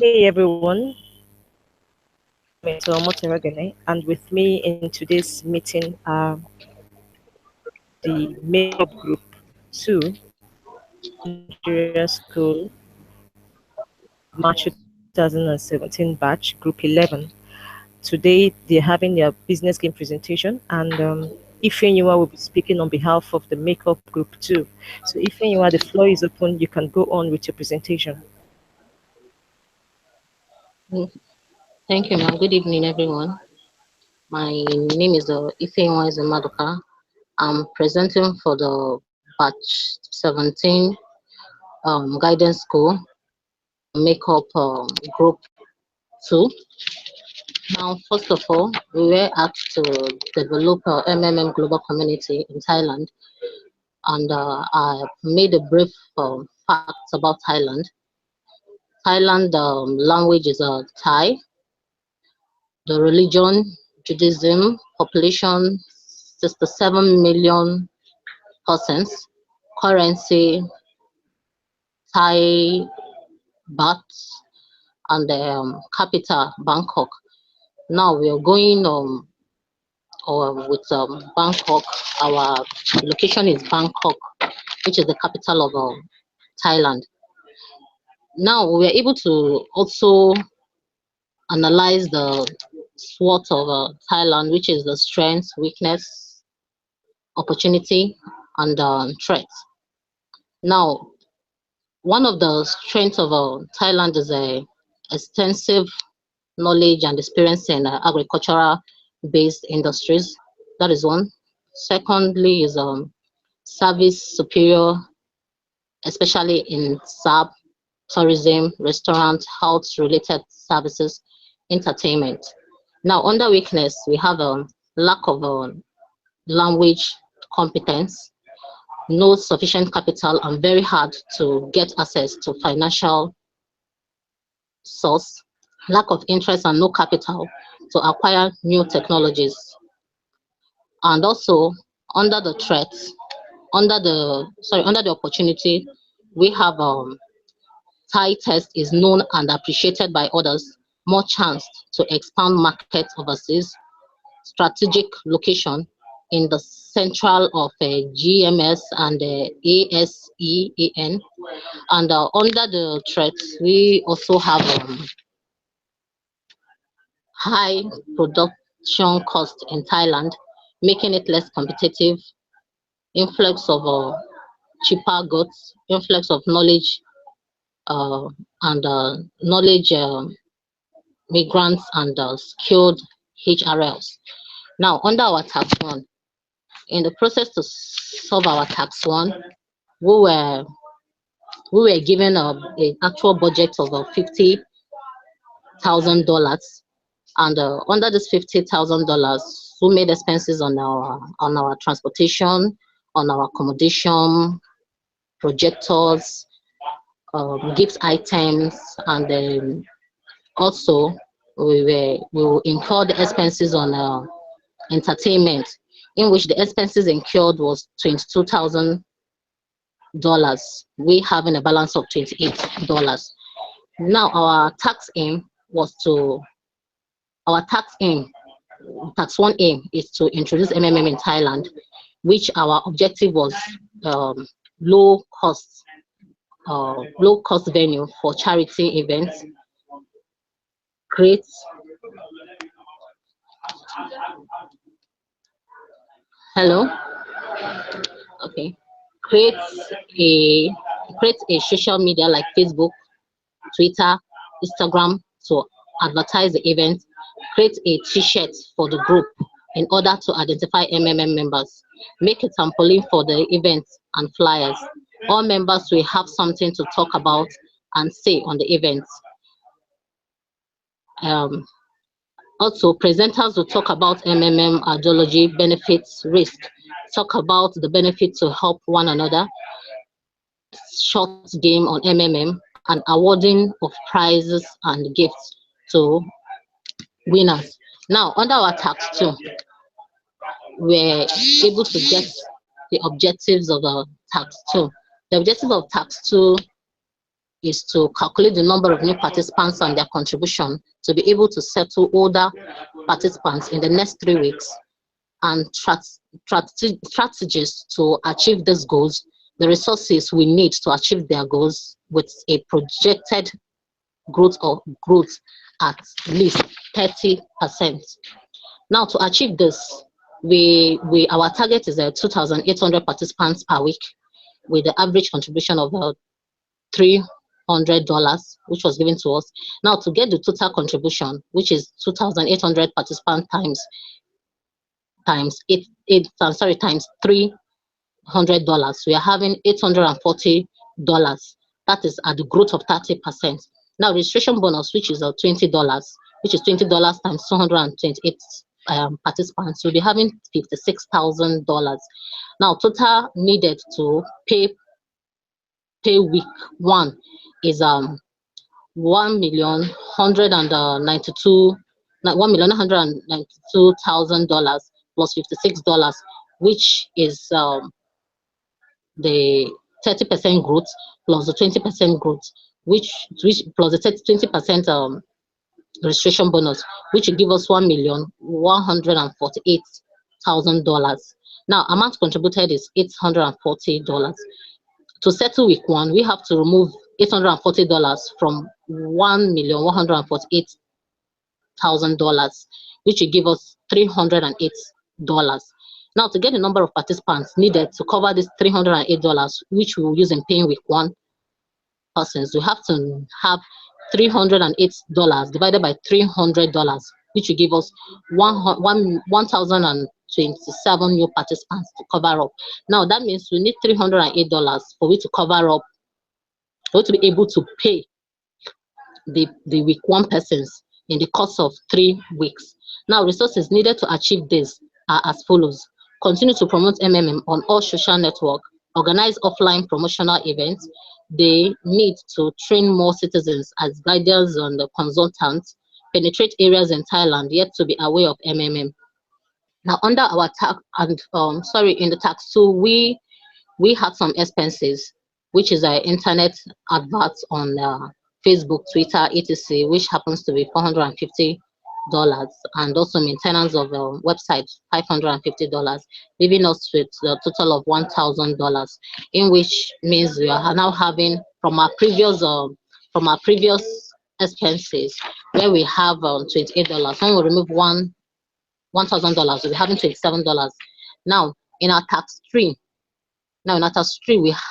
Hey everyone, it's Omoteragene, and with me in today's meeting are the Makeup Group 2, Nigeria School, March 2017 batch, Group 11. Today they're having their business game presentation, and Ifenyua will be speaking on behalf of the Makeup Group 2. So Ifenyua, the floor is open. You can go on with your presentation. Mm, Thank you, ma'am. Good evening, everyone. My name is Ifeanyi Maduka. I'm presenting for the batch 17 guidance school makeup group 2. Now, first of all, we were asked to develop a MMM global community in Thailand, and I made a brief facts about Thailand. Thailand language is Thai. The religion, Judaism, population 67 million persons, currency, Thai baht, and the capital, Bangkok. Now we are going with Bangkok. Our location is Bangkok, which is the capital of Thailand. Now we are able to also analyze the SWOT of Thailand, which is the strength, weakness, opportunity, and threats. Now, one of the strengths of Thailand is a extensive knowledge and experience in agricultural based industries. That is one. Secondly is service superior, especially in SAP, tourism, restaurant, health related services, entertainment. Now, under weakness, we have a lack of language competence, no sufficient capital, and very hard to get access to financial source, lack of interest and no capital to acquire new technologies. And also under the threats, under the opportunity, we have Thai test is known and appreciated by others, more chance to expand market overseas, strategic location in the central of GMS and ASEAN. And under the threats, we also have high production cost in Thailand, making it less competitive, influx of cheaper goods, influx of knowledge and knowledge migrants and skilled HRLs. Now, under our tax one, in the process to solve our tax one, we were we were given a actual budget of $50,000, and under this $50,000, we made expenses on our transportation, on our accommodation, projectors, gift items, and then also we incurred expenses on entertainment, in which the expenses incurred was $22,000. We having a balance of $28. Now our tax one aim is to introduce MMM in Thailand, which our objective was um, low cost low cost venue for charity events, create hello okay create a create a social media like Facebook, Twitter, Instagram to advertise the event, create a t-shirt for the group in order to identify MMM members, make a trampoline for the event and flyers. All members will have something to talk about and say on the event. Um, Also, presenters will talk about MMM ideology, benefits, risk, talk about the benefit to help one another, short game on MMM, and awarding of prizes and gifts to winners. Now, under our tax two, we're able to get the objectives of our tax two. The objective of tax two is to calculate the number of new participants and their contribution to be able to settle older participants in the next 3 weeks, and strategies to achieve these goals, the resources we need to achieve their goals with a projected growth at least 30%. Now, to achieve this, our target is 2,800 participants per week, with the average contribution of $300, which was given to us. Now, to get the total contribution, which is 2,800 participants times $300, we are having $840. That is at the growth of 30%. Now, registration bonus, which is $20, which is $20 times 228 participants, we'll be having $56,000. Now, total needed to pay week one is $1,192,000 plus $56, which is the 30% growth plus the 20% growth, which plus the 20% registration bonus, which will give us $1,148,000. Now, amount contributed is $840. To settle week one, we have to remove $840 from $1,148,000, which will give us $308. Now, to get the number of participants needed to cover this $308, which we will use in paying week one persons, we have to have $308 divided by $300, which will give us 1,027 new participants to cover up. Now, that means we need $308 for we to cover up, for we to be able to pay the week one persons in the course of 3 weeks. Now, resources needed to achieve this are as follows: continue to promote MMM on all social networks, organize offline promotional events. They need to train more citizens as guidance and consultants, penetrate areas in Thailand yet to be aware of MMM. Now, under our tax and in the tax tool, we had some expenses, which is our internet adverts on Facebook, Twitter, etc., which happens to be $450, and also maintenance of the website $550, leaving us with a total of $1,000, in which means we are now having from our previous expenses, where we have $28. When we remove $1,000, we'll be having $27. Now, in our tax tree,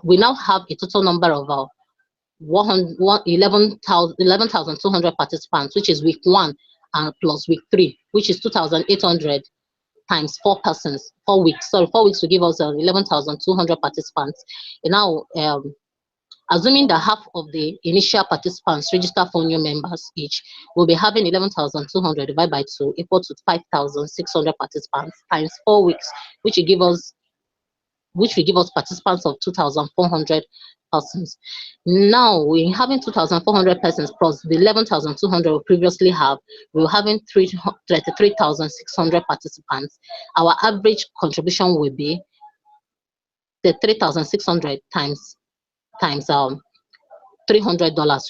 we now have a total number of 11,200 participants, which is week one and plus week 3, which is 2,800 times 4 persons, 4 weeks. Sorry, 4 weeks will give us 11,200 participants. And now, assuming that half of the initial participants register for new members each, we'll be having 11,200 divided by 2 equal to 5,600 participants times 4 weeks, which will give us participants of 2,400 persons. Now, we're having 2,400 persons plus the 11,200 we previously have. We're having 33,600 participants. Our average contribution will be the 3,600 times $300,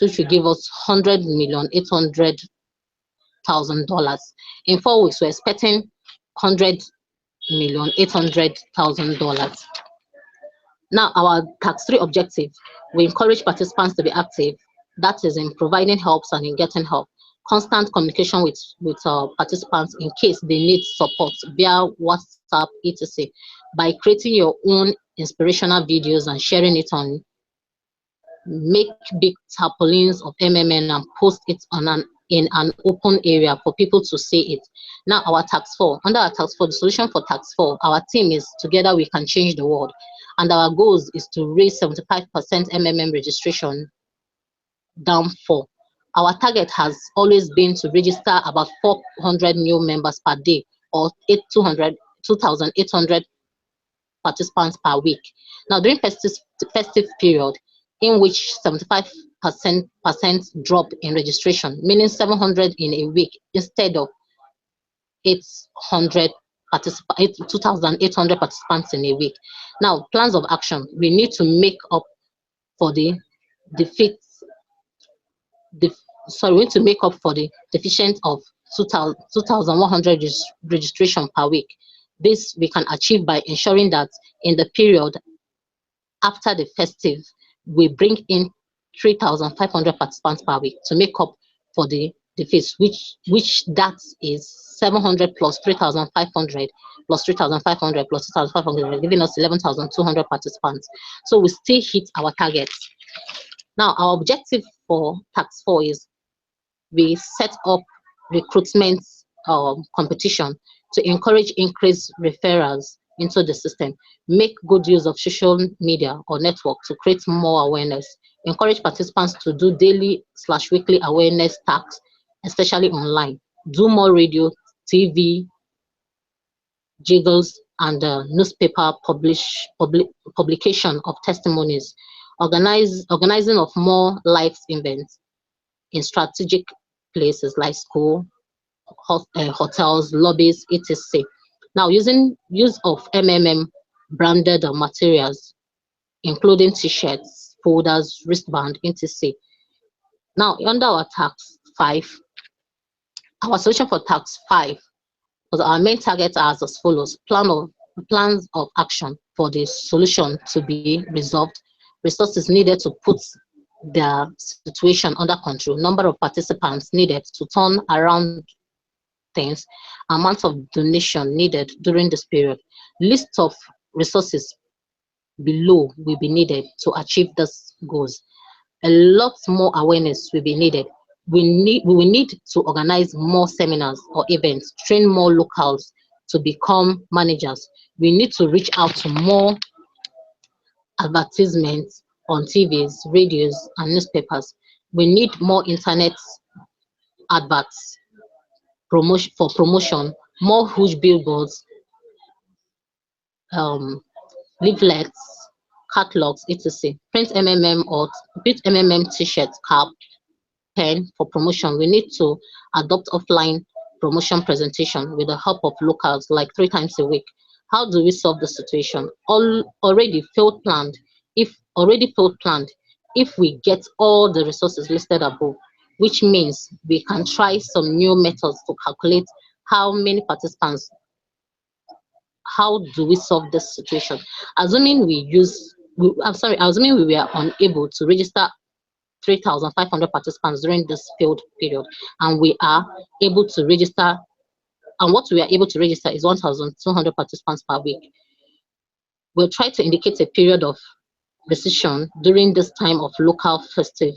which will give us $100,800,000. In 4 weeks, we're expecting $100,800,000. Now, our tax 3 objective, we encourage participants to be active, that is in providing helps and in getting help. Constant communication with participants in case they need support via WhatsApp, etc. By creating your own inspirational videos and sharing it on, make big tarpaulins of MMN and post it in an open area for people to see it. Now, our tax 4, under our tax 4, the solution for tax 4, our team is Together We Can Change the World. And our goals is to raise 75% MMM registration down 4. Our target has always been to register about 400 new members per day, or 2,800 participants per week. Now, during festive period, in which 75% drop in registration, meaning 700 in a week instead of 2,800 participants in a week. Now, plans of action. We need to make up for the defeats the sorry, we need to make up for the deficient of 2,100 registration per week. This we can achieve by ensuring that in the period after the festive, we bring in 3,500 participants per week to make up for the fees, which that is 700 plus 3,500 plus 3,500 plus 2,500, giving us 11,200 participants. So we still hit our targets. Now, our objective for Tax 4 is we set up recruitment competition to encourage increased referrals into the system, make good use of social media or network to create more awareness, encourage participants to do daily slash weekly awareness tasks, especially online, do more radio, TV, jiggles, and newspaper publication of testimonies, organizing of more live events in strategic places like school, hotels, lobbies, etc. Now, use of MMM branded materials, including t-shirts, folders, wristband, etc. Now, under our tax 5, our solution for tax 5 was our main targets are as follows: plans of action for the solution to be resolved, resources needed to put the situation under control, number of participants needed to turn around things, amount of donation needed during this period. List of resources below will be needed to achieve these goals. A lot more awareness will be needed. We will need to organize more seminars or events, train more locals to become managers. We need to reach out to more advertisements on TVs, radios, and newspapers. We need more internet adverts promotion, more huge billboards, um, leaflets, catalogs, etc. Print MMM t-shirt, cap, pen for promotion. We need to adopt offline promotion presentation with the help of locals like 3 times a week. How do we solve the situation? Already failed planned. If we get all the resources listed above, which means we can try some new methods to calculate how many participants. How do we solve this situation? Assuming assuming we were unable to register 3,500 participants during this field period, and we are able to register, and what we are able to register is 1,200 participants per week. We'll try to indicate a period of decision during this time of local festive.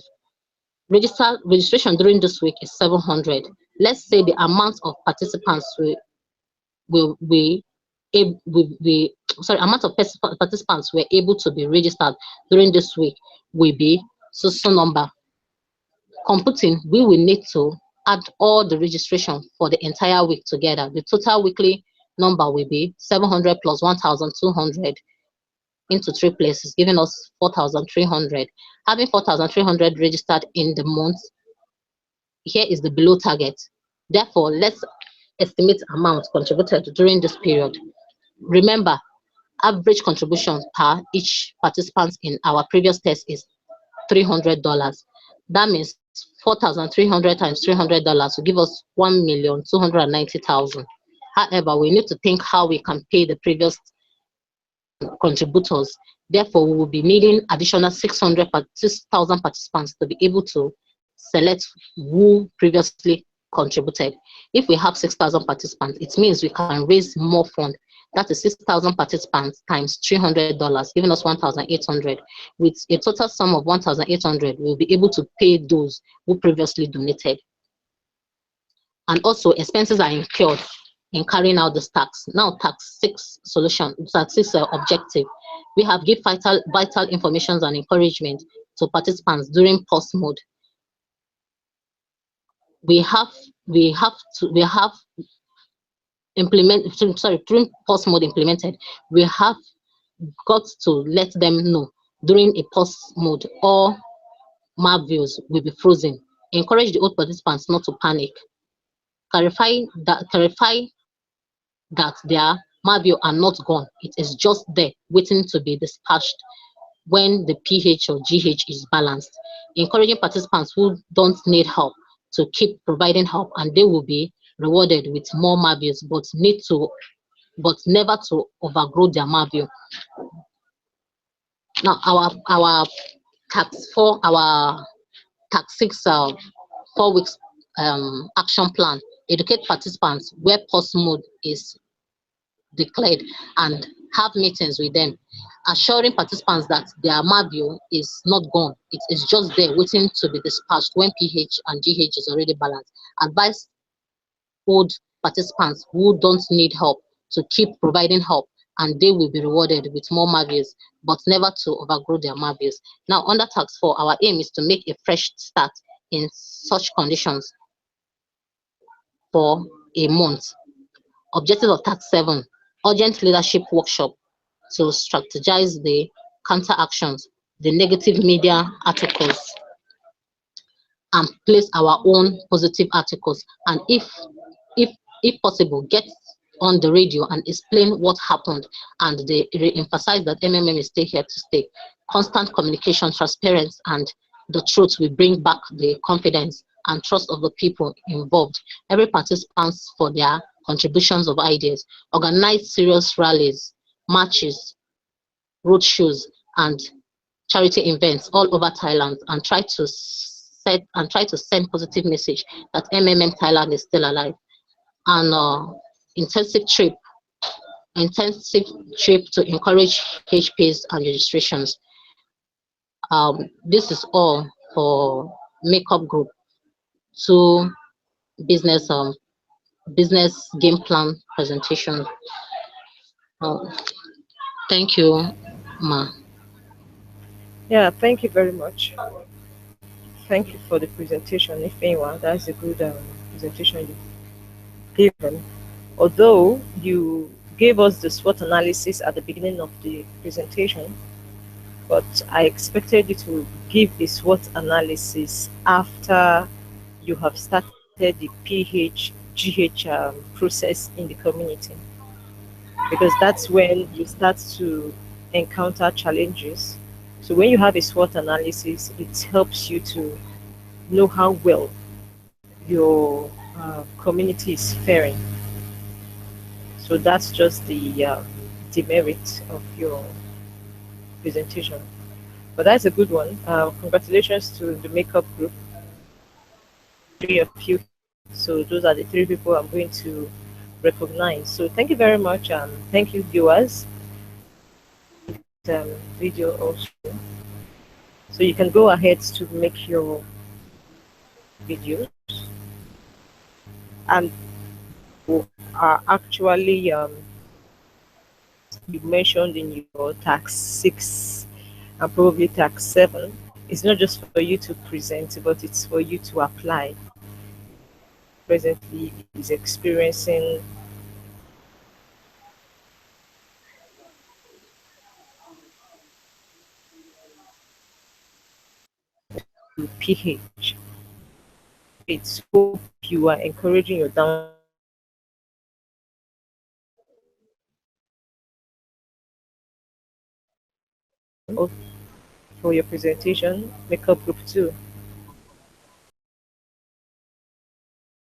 Registration during this week is 700. Let's say the amount of participants will be amount of participants were able to be registered during this week will be so number. Computing, we will need to add all the registration for the entire week together. The total weekly number will be 700 plus 1,200 into 3 places, giving us 4,300. Having 4,300 registered in the month, here is the below target. Therefore, let's estimate amount contributed during this period. Remember, average contribution per each participant in our previous test is $300. That means 4,300 times $300 will give us 1,290,000. However, we need to think how we can pay the previous contributors. Therefore, we will be needing additional 6,000 participants to be able to select who previously contributed. If we have 6,000 participants, it means we can raise more funds. That is 6,000 participants times $300, giving us 1,800. With a total sum of 1,800, we'll be able to pay those who previously donated. And also, expenses are incurred in carrying out this tax. Now, tax 6 solution, tax 6 objective. We have give vital information and encouragement to participants during post mode. During post mode implemented, we have got to let them know during a post mode all map views will be frozen. Encourage the old participants not to panic. Clarify that their map view are not gone. It is just there waiting to be dispatched when the pH or GH is balanced, encouraging participants who don't need help to keep providing help, and they will be rewarded with more marvels, but never to overgrow their marvel. Now, our tax 6 4 weeks action plan educate participants where pause mode is declared and have meetings with them, assuring participants that their marvio is not gone. It is just there waiting to be dispatched when pH and GH is already balanced. Advise old participants who don't need help to keep providing help, and they will be rewarded with more marvels, but never to overgrow their marvels. Now, under tax 4, our aim is to make a fresh start in such conditions for a month. Objective of tax 7, urgent leadership workshop to strategize the counter actions, the negative media articles, and place our own positive articles. And if if possible, get on the radio and explain what happened. And they re-emphasize that MMM is still here to stay. Constant communication, transparency, and the truth will bring back the confidence and trust of the people involved. Every participant for their contributions of ideas. Organize serious rallies, marches, roadshows, and charity events all over Thailand, and try to send positive message that MMM Thailand is still alive. And intensive trip intensive trip to encourage HPs and registrations. This is all for makeup group two business business game plan presentation. Um, Thank you, Ma. Yeah, thank you very much. Thank you for the presentation, Ifeanyi. That's a good presentation you've given. Although you gave us the SWOT analysis at the beginning of the presentation, but I expected you to give the SWOT analysis after you have started the PH-GH process in the community, because that's when you start to encounter challenges. So when you have a SWOT analysis, it helps you to know how well your community is faring. So that's just the demerit of your presentation. But that's a good one. Congratulations to the makeup group, three of you. So those are the three people I'm going to recognize. So thank you very much. Thank you, viewers. Video also. So you can go ahead to make your videos, and are actually you mentioned in your tax 6 and probably tax 7. It's not just for you to present, but it's for you to apply. Presently is experiencing PH. It's hope you are encouraging your down for your presentation, makeup group 2.